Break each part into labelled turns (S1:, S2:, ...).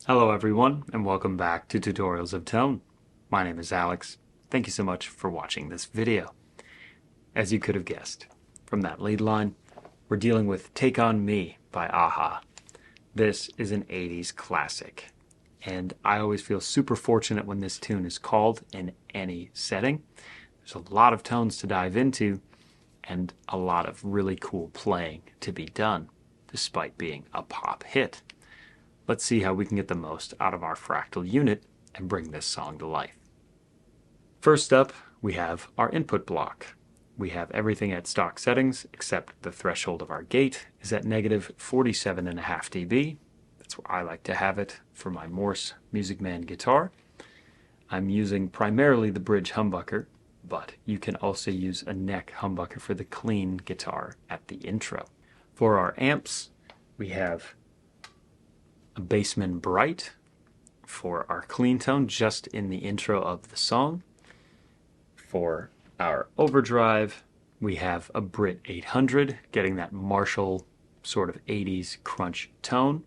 S1: Hello everyone, and welcome back to Tutorials of Tone. My name is Alex. Thank you so much for watching this video. As you could have guessed, from that lead line, we're dealing with Take On Me by a-ha. This is an 80s classic, and I always feel super fortunate when this tune is called in any setting. There's a lot of tones to dive into, and a lot of really cool playing to be done, despite being a pop hit. Let's see how we can get the most out of our Fractal unit and bring this song to life. First up, we have our input block. We have everything at stock settings except the threshold of our gate is at negative 47.5 dB. That's where I like to have it for my Morse Music Man guitar. I'm using primarily the bridge humbucker, but you can also use a neck humbucker for the clean guitar at the intro. For our amps, we have a Bassman Bright for our clean tone just in the intro of the song. For our overdrive, we have a Brit 800, getting that Marshall sort of 80s crunch tone,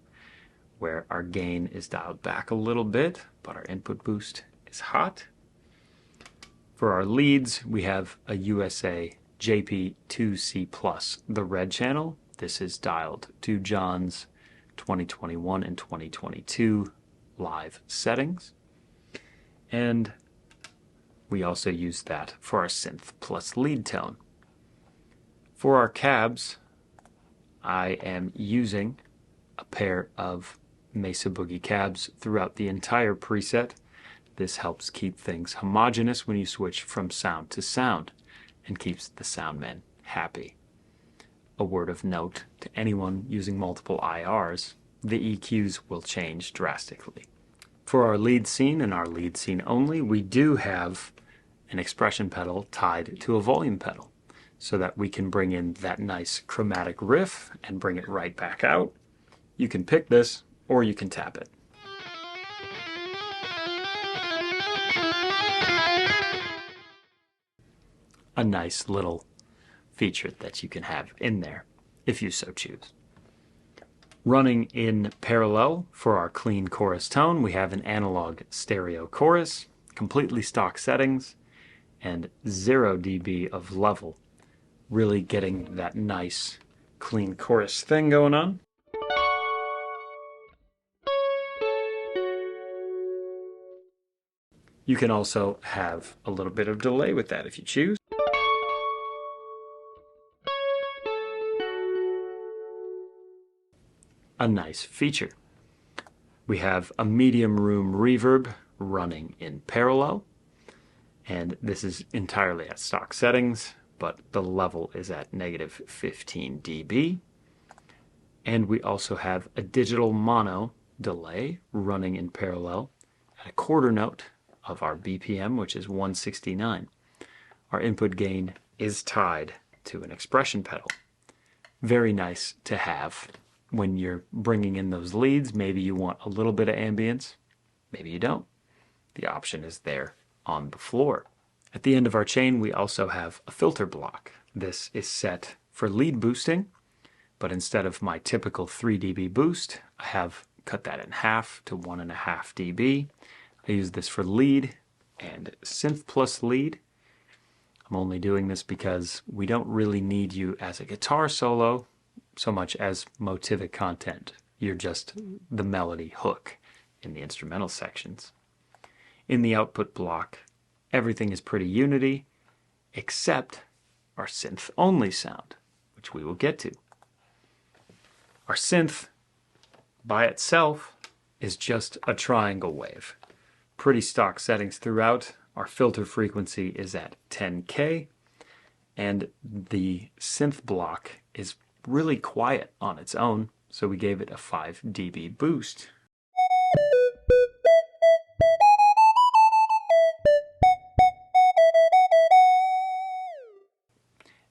S1: where our gain is dialed back a little bit, but our input boost is hot. For our leads, we have a USA JP2C+, the red channel. This is dialed to John's 2021 and 2022 live settings. And we also use that for our synth plus lead tone. For our cabs, I am using a pair of Mesa Boogie cabs throughout the entire preset. This helps keep things homogeneous when you switch from sound to sound and keeps the soundman happy. A word of note to anyone using multiple IRs, the EQs will change drastically. For our lead scene and our lead scene only, we do have an expression pedal tied to a volume pedal so that we can bring in that nice chromatic riff and bring it right back out. You can pick this or you can tap it. A nice little feature that you can have in there if you so choose. Running in parallel for our clean chorus tone, we have an analog stereo chorus, completely stock settings, and 0 dB of level, really getting that nice clean chorus thing going on. You can also have a little bit of delay with that if you choose. A nice feature. We have a medium room reverb running in parallel, and this is entirely at stock settings, but the level is at negative 15 dB. And we also have a digital mono delay running in parallel at a quarter note of our BPM, which is 169. Our input gain is tied to an expression pedal. Very nice to have when you're bringing in those leads. Maybe you want a little bit of ambience, maybe you don't. The option is there on the floor. At the end of our chain, we also have a filter block. This is set for lead boosting, but instead of my typical 3 dB boost, I have cut that in half to 1.5 dB. I use this for lead and synth plus lead. I'm only doing this because we don't really need you as a guitar solo so much as motivic content. You're just the melody hook in the instrumental sections. In the output block, everything is pretty unity, except our synth only sound, which we will get to. Our synth by itself is just a triangle wave. Pretty stock settings throughout. Our filter frequency is at 10K, and the synth block is really quiet on its own, so we gave it a 5 dB boost.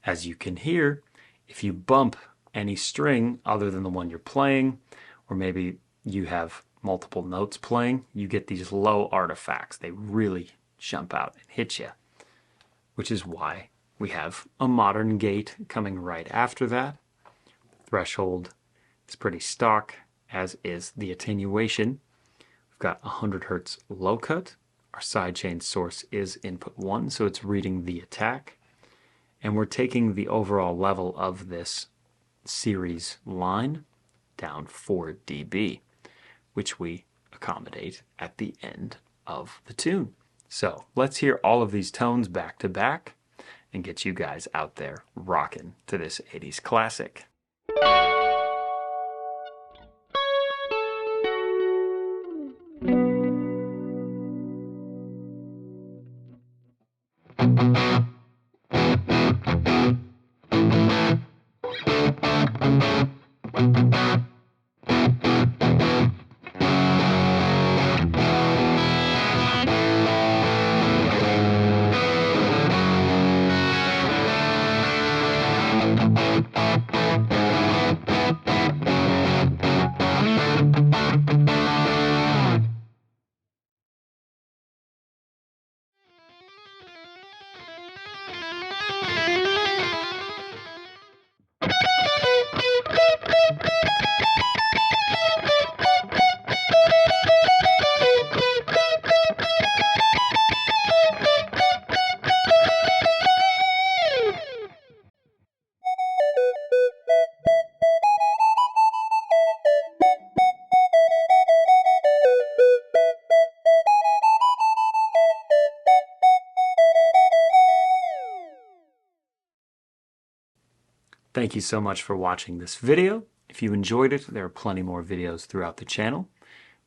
S1: As you can hear, if you bump any string other than the one you're playing, or maybe you have multiple notes playing, you get these low artifacts. They really jump out and hit you, which is why we have a modern gate coming right after that. Threshold is pretty stock, as is the attenuation. We've got 100 Hertz low cut. Our sidechain source is input 1, so it's reading the attack. And we're taking the overall level of this series line down 4 dB, which we accommodate at the end of the tune. So let's hear all of these tones back to back and get you guys out there rocking to this 80s classic. Thank you so much for watching this video. If you enjoyed it, there are plenty more videos throughout the channel.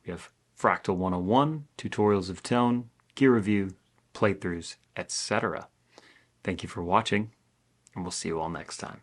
S1: We have Fractal 101, tutorials of tone, gear review, playthroughs, etc. Thank you for watching, and we'll see you all next time.